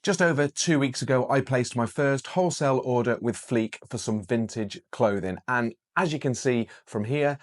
Just over 2 weeks ago, I placed my first wholesale order with Fleek for some vintage clothing. And as you can see from here,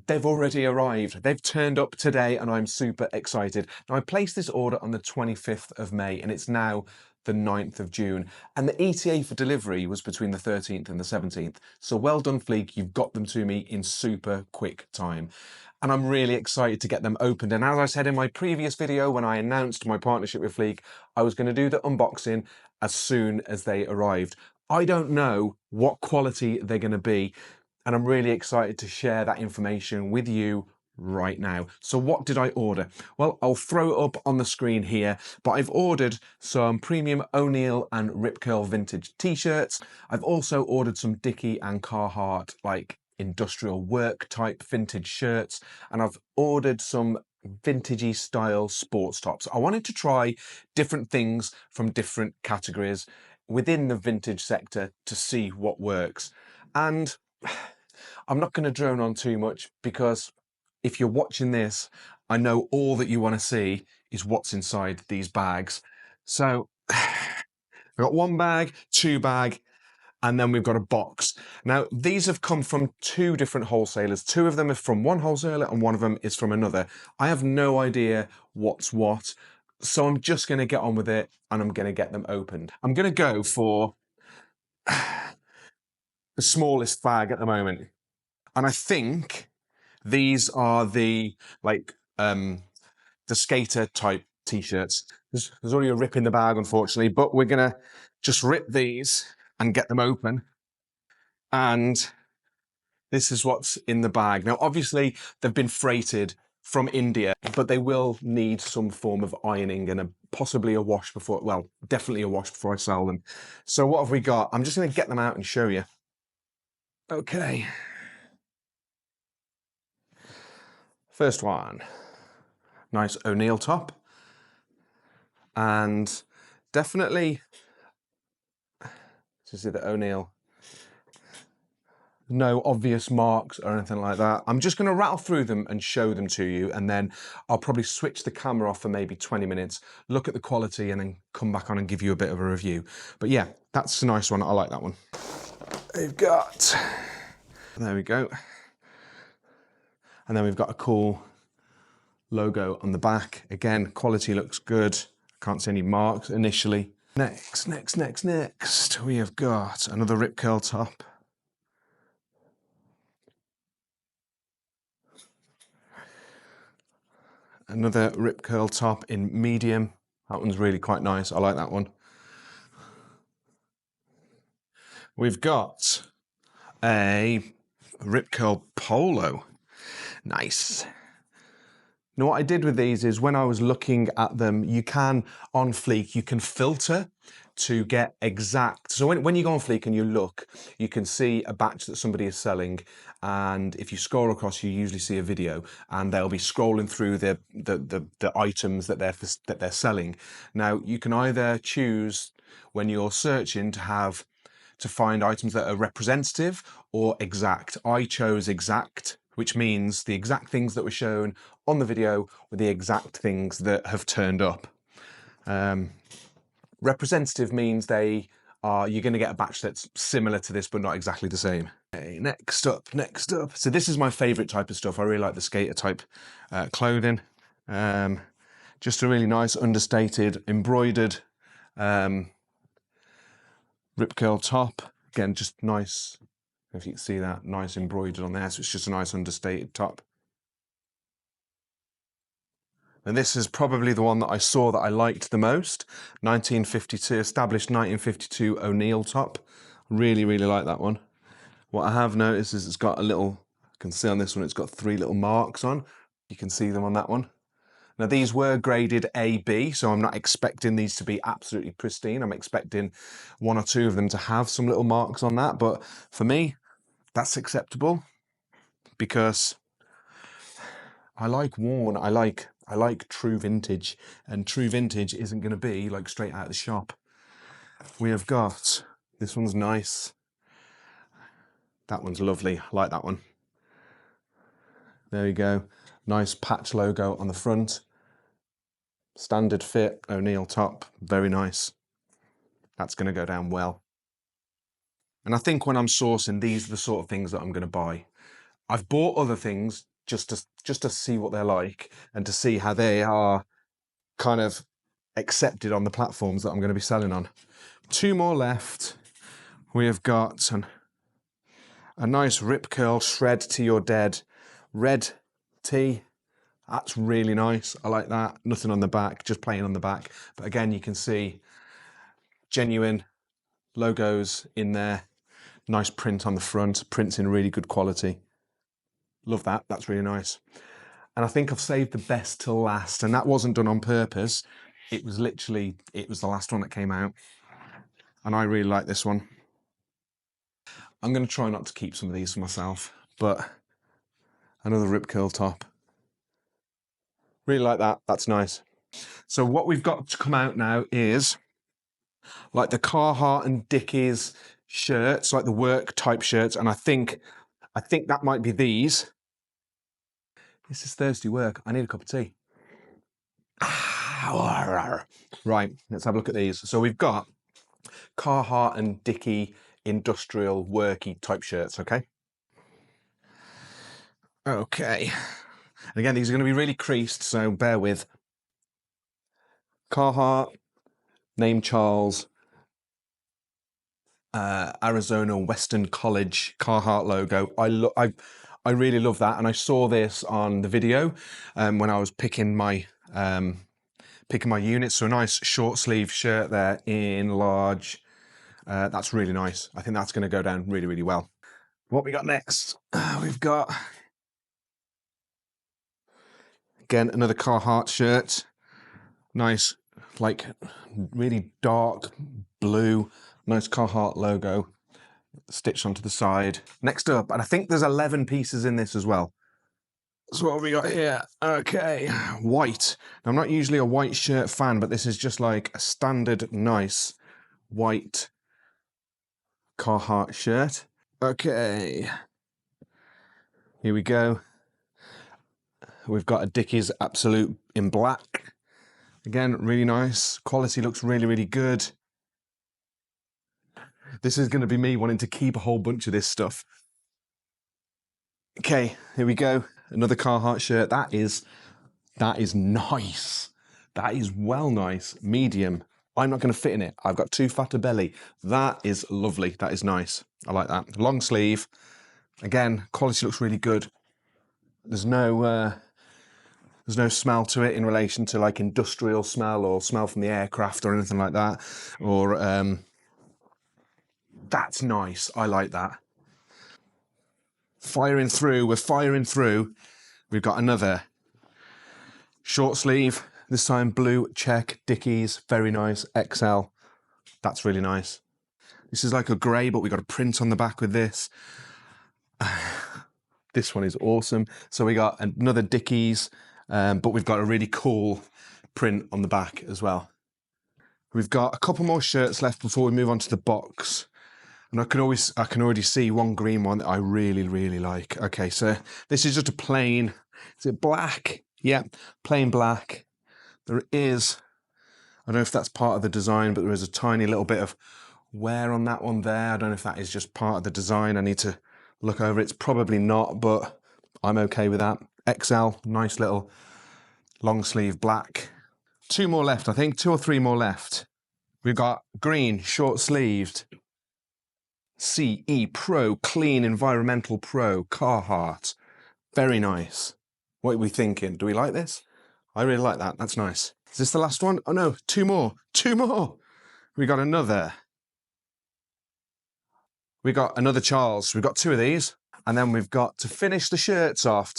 they've already arrived. They've turned up today and I'm super excited. Now, I placed this order on the 25th of May and it's now the 9th of June. And the ETA for delivery was between the 13th and the 17th. So well done, Fleek. You've got them to me in super quick time. And I'm really excited to get them opened. And as I said in my previous video, when I announced my partnership with Fleek, I was going to do the unboxing as soon as they arrived. I don't know what quality they're going to be, and I'm really excited to share that information with you right now. So what did I order? Well, I'll throw it up on the screen here, but I've ordered some premium O'Neill and Rip Curl vintage t-shirts. I've also ordered some Dickie and Carhartt like industrial work type vintage shirts, and I've ordered some vintagey style sports tops. I wanted to try different things from different categories within the vintage sector to see what works. And I'm not going to drone on too much because if you're watching this, I know all that you want to see is what's inside these bags. So I've got one bag, two bag, and then we've got a box. Now, these have come from two different wholesalers. Two of them are from one wholesaler and one of them is from another. I have no idea what's what, so I'm just going to get on with it and I'm going to get them opened. I'm going to go for the smallest bag at the moment. And I think these are the the skater type t-shirts. There's already a rip in the bag, unfortunately, but we're gonna just rip these and get them open. And this is what's in the bag. Now, obviously, they've been freighted from India, but they will need some form of ironing and possibly a wash before, well, definitely a wash before I sell them. So what have we got? I'm just gonna get them out and show you. Okay. First one, nice O'Neill top. And definitely, to see the O'Neill, no obvious marks or anything like that. I'm just going to rattle through them and show them to you, and then I'll probably switch the camera off for maybe 20 minutes, look at the quality, and then come back on and give you a bit of a review. But yeah, that's a nice one. I like that one. We've got, there we go. And then we've got a cool logo on the back. Again, quality looks good. Can't see any marks initially. Next, we have got another Rip Curl top. Another Rip Curl top in medium. That one's really quite nice. I like that one. We've got a Rip Curl polo. Nice. Now, what I did with these is when I was looking at them, you can, on Fleek, you can filter to get exact. So when you go on Fleek and you look, you can see a batch that somebody is selling. And if you scroll across, you usually see a video and they'll be scrolling through the items that they're selling. Now, you can either choose when you're searching to find items that are representative or exact. I chose exact, which means the exact things that were shown on the video were the exact things that have turned up. Representative means you're going to get a batch that's similar to this, but not exactly the same. Okay, next up. So this is my favorite type of stuff. I really like the skater type clothing. Just a really nice, understated, embroidered Rip Curl top. Again, just nice. If you can see that, nice embroidered on there. So it's just a nice understated top. And this is probably the one that I saw that I liked the most. 1952, established 1952 O'Neill top. Really, really like that one. What I have noticed is it's got a little, you can see on this one, it's got 3 little marks on. You can see them on that one. Now these were graded AB, so I'm not expecting these to be absolutely pristine. I'm expecting 1 or 2 of them to have some little marks on that. But for me, that's acceptable because I like worn, I like true vintage, and true vintage isn't going to be like straight out of the shop. We have got, this one's nice. That one's lovely. I like that one. There you go. Nice patch logo on the front. Standard fit O'Neill top. Very nice. That's going to go down well. And I think when I'm sourcing, these are the sort of things that I'm going to buy. I've bought other things just to see what they're like and to see how they are kind of accepted on the platforms that I'm going to be selling on. 2 more left. We have got a nice rip curl shred to your dead red tee. That's really nice. I like that. Nothing on the back, just plain on the back. But again, you can see genuine logos in there. Nice print on the front. Print's in really good quality. Love that. That's really nice. And I think I've saved the best till last. And that wasn't done on purpose. It was literally, it was the last one that came out. And I really like this one. I'm going to try not to keep some of these for myself, but another rip curl top. Really like that. That's nice. So what we've got to come out now is like the Carhartt and Dickies shirts, like the work type shirts. And I think that might be these. This is thirsty work. I need a cup of tea. Right, let's have a look at these. So we've got Carhartt and Dickie industrial worky type shirts, okay? Okay. And again, these are going to be really creased, so bear with. Carhartt, name Charles, Arizona Western College Carhartt logo. I really love that, and I saw this on the video when I was picking my units. So a nice short sleeve shirt there in large. That's really nice. I think that's going to go down really, really well. What we got next? We've got again another Carhartt shirt. Nice, like really dark blue. Nice Carhartt logo stitched onto the side. Next up, and I think there's 11 pieces in this as well. So what have we got here? Okay, white. Now, I'm not usually a white shirt fan, but this is just like a standard nice white Carhartt shirt. Okay, here we go. We've got a Dickies Absolute in black. Again, really nice. Quality looks really, really good. This is going to be me wanting to keep a whole bunch of this stuff. Okay, here we go. Another Carhartt shirt. That is nice. That is well nice. Medium. I'm not going to fit in it. I've got too fat a belly. That is lovely. That is nice. I like that. Long sleeve. Again, quality looks really good. There's no smell to it in relation to like industrial smell or smell from the aircraft or anything like that. Or that's nice. I like that. Firing through. We're firing through. We've got another short sleeve. This time blue check Dickies. Very nice. XL. That's really nice. This is like a grey, but we got a print on the back with this. This one is awesome. So we got another Dickies, but we've got a really cool print on the back as well. We've got a couple more shirts left before we move on to the box. And I can already see one green one that I really, really like. Okay, so this is just a plain, is it black? Yeah, plain black. There is, I don't know if that's part of the design, but there is a tiny little bit of wear on that one there. I don't know if that is just part of the design. I need to look over it. It's probably not, but I'm okay with that. XL, nice little long sleeve black. 2 more left, I think, 2 or 3 more left. We've got green, short sleeved. CE Pro, Clean Environmental Pro, Carhartt. Very nice. What are we thinking? Do we like this? I really like that. That's nice. Is this the last one? Oh no, 2 more. 2 more. We got another. We got another Charles. We've got 2 of these. And then we've got, to finish the shirts off,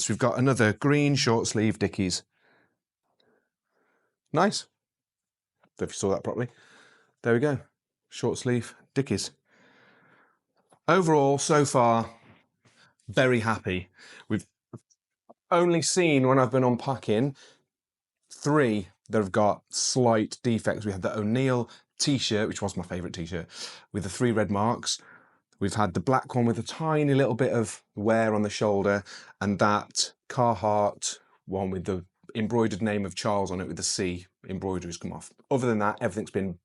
we've got another green short sleeve Dickies. Nice. Don't know if you saw that properly. There we go. Short sleeve Dickies. Overall, so far, very happy. We've only seen, when I've been unpacking, 3 that have got slight defects. We had the O'Neill t-shirt, which was my favourite t-shirt, with the 3 red marks. We've had the black one with a tiny little bit of wear on the shoulder, and that Carhartt one with the embroidered name of Charles on it with the C embroideries come off. Other than that, everything's been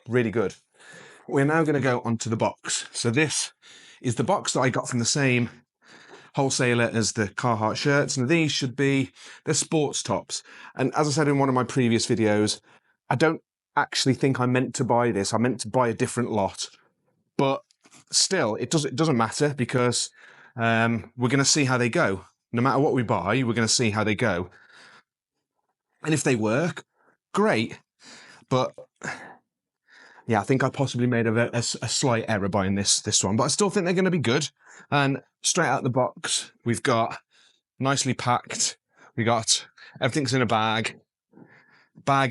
Really good. We're now going to go onto the box. So this is the box that I got from the same wholesaler as the Carhartt shirts, and these should be, they're sports tops. And as I said in one of my previous videos, I don't actually think I meant to buy this. I meant to buy a different lot, but still, it doesn't matter because we're going to see how they go. No matter what we buy, we're going to see how they go. And if they work, great. But yeah, I think I possibly made a slight error buying this one, but I still think they're going to be good. And straight out the box, we've got nicely packed. We got everything's in a bag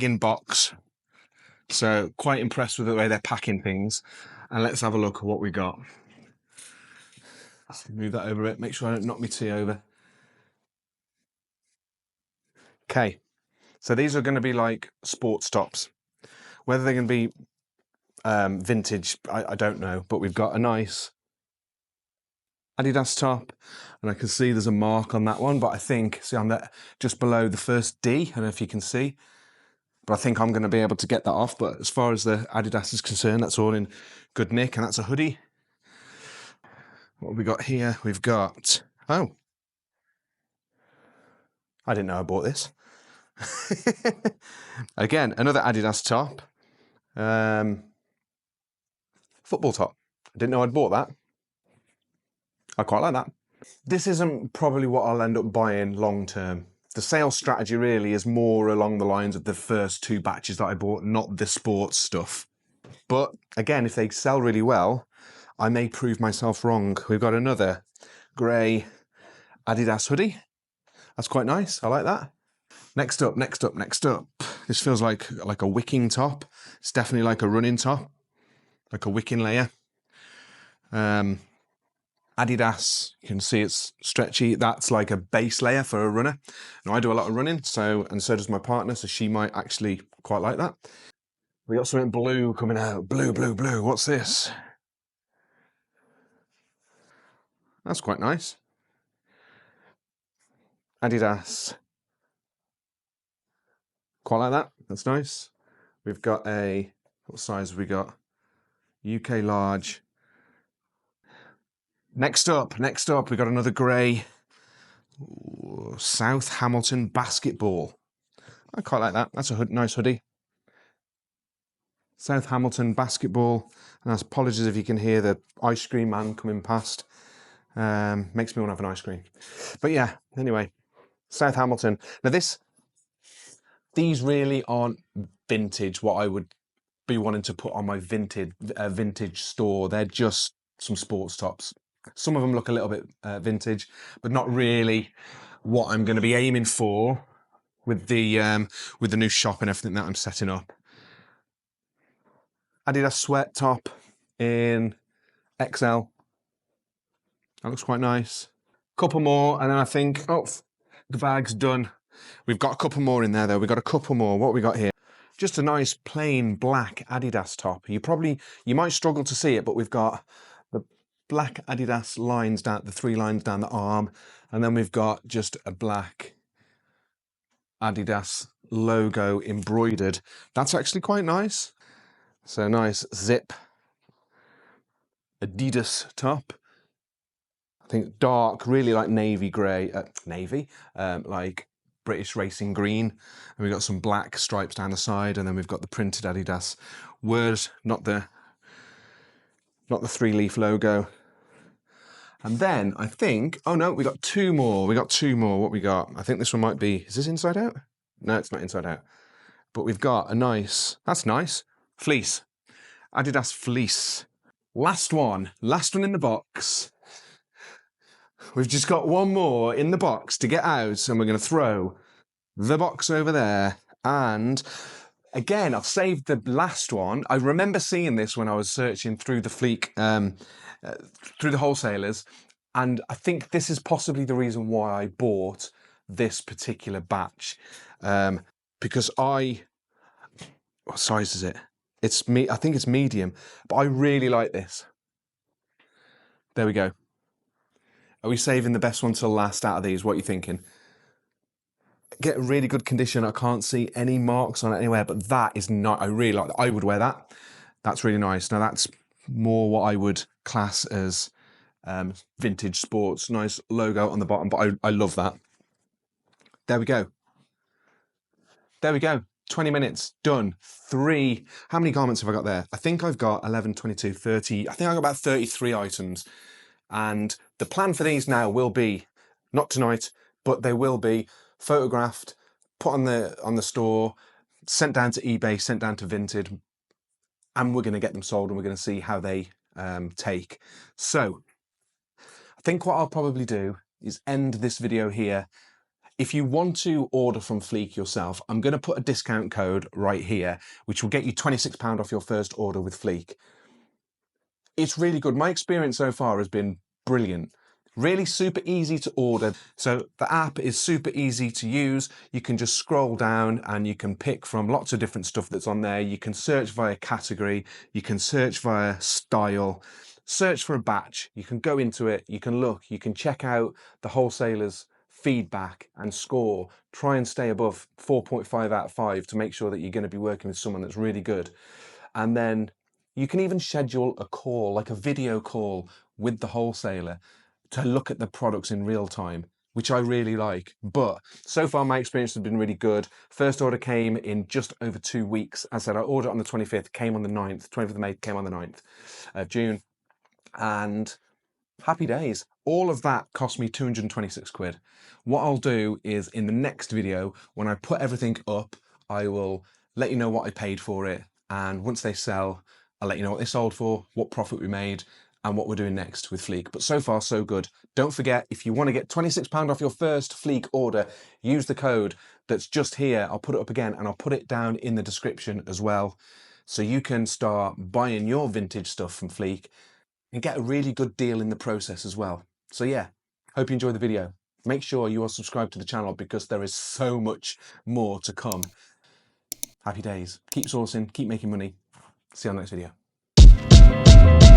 in box. So quite impressed with the way they're packing things. And let's have a look at what we got. Let's move that over a bit. Make sure I don't knock my tea over. Okay, so these are going to be like sports tops. Whether they're going to be vintage, I don't know. But we've got a nice Adidas top, and I can see there's a mark on that one. But I think, see, I'm just below the first D. I don't know if you can see. But I think I'm going to be able to get that off. But as far as the Adidas is concerned, that's all in good nick, and that's a hoodie. What have we got here? We've got, oh, I didn't know I bought this. Again, another Adidas top. Football top. I didn't know I'd bought that. I quite like that. This isn't probably what I'll end up buying long term. The sales strategy really is more along the lines of the first two batches that I bought, not the sports stuff. But again, if they sell really well, I may prove myself wrong. We've got another grey Adidas hoodie. That's quite nice. I like that. Next up. This feels like a wicking top. It's definitely like a running top, like a wicking layer. Adidas, you can see it's stretchy. That's like a base layer for a runner. Now I do a lot of running, and so does my partner, so she might actually quite like that. We got something blue coming out. Blue. What's this? That's quite nice. Adidas. Quite like that. That's nice. We've got what size have we got? UK large. Next up, we got another grey South Hamilton basketball. I quite like that. That's a nice hoodie. South Hamilton basketball. And apologies if you can hear the ice cream man coming past. Makes me want to have an ice cream. But yeah, anyway, South Hamilton. Now these really aren't vintage, what I would be wanting to put on my vintage store. They're just some sports tops. Some of them look a little bit vintage, but not really what I'm going to be aiming for with the new shop and everything that I'm setting up. Adidas sweat top in XL. That looks quite nice. Couple more, and then I think, oh, the bag's done. We've got a couple more in there though. We've got a couple more. What we got here? Just a nice plain black Adidas top. You might struggle to see it, but we've got the black Adidas lines down, the 3 lines down the arm, and then we've got just a black Adidas logo embroidered. That's actually quite nice. So nice zip Adidas top. I think dark, really like navy grey, like British racing green. And we've got some black stripes down the side, and then we've got the printed Adidas word, not the 3-leaf logo. And then I think, oh no, we got 2 more. What we got? I think this one might be, is this inside out? No, it's not inside out. But we've got a nice, that's nice, fleece. Adidas fleece. Last one in the box. We've just got one more in the box to get out, and we're going to throw the box over there. And again, I've saved the last one. I remember seeing this when I was searching through the Fleek, through the wholesalers, and I think this is possibly the reason why I bought this particular batch, because what size is it? I think it's medium, but I really like this. There we go. Are we saving the best one till last out of these? What are you thinking? Get a really good condition. I can't see any marks on it anywhere, but that is not, I really like that. I would wear that. That's really nice. Now that's more what I would class as vintage sports. Nice logo on the bottom, but I love that. There we go. There we go. 20 minutes, done. How many garments have I got there? I think I've got 11, 22, 30. I think I've got about 33 items. And the plan for these now will be, not tonight, but they will be photographed, put on the store, sent down to eBay, sent down to Vinted, and we're going to get them sold and we're going to see how they take. So I think what I'll probably do is end this video here. If you want to order from Fleek yourself, I'm going to put a discount code right here, which will get you £26 off your first order with Fleek. It's really good. My experience so far has been brilliant. Really super easy to order. So the app is super easy to use. You can just scroll down and you can pick from lots of different stuff that's on there. You can search via category. You can search via style. Search for a batch. You can go into it. You can look. You can check out the wholesalers' feedback and score. Try and stay above 4.5 out of 5 to make sure that you're going to be working with someone that's really good. And then you can even schedule a call, like a video call with the wholesaler to look at the products in real time, which I really like. But so far my experience has been really good. First order came in just over 2 weeks. As I said, I ordered on the 25th, came on the 9th, 25th of May came on the 9th of June. And happy days. All of that cost me 226 quid. What I'll do is in the next video, when I put everything up, I will let you know what I paid for it. And once they sell, I'll let you know what they sold for, what profit we made, and what we're doing next with Fleek. But so far, so good. Don't forget, if you want to get £26 off your first Fleek order, use the code that's just here. I'll put it up again and I'll put it down in the description as well. So you can start buying your vintage stuff from Fleek and get a really good deal in the process as well. So yeah, hope you enjoyed the video. Make sure you are subscribed to the channel because there is so much more to come. Happy days. Keep sourcing, keep making money. See you on the next video.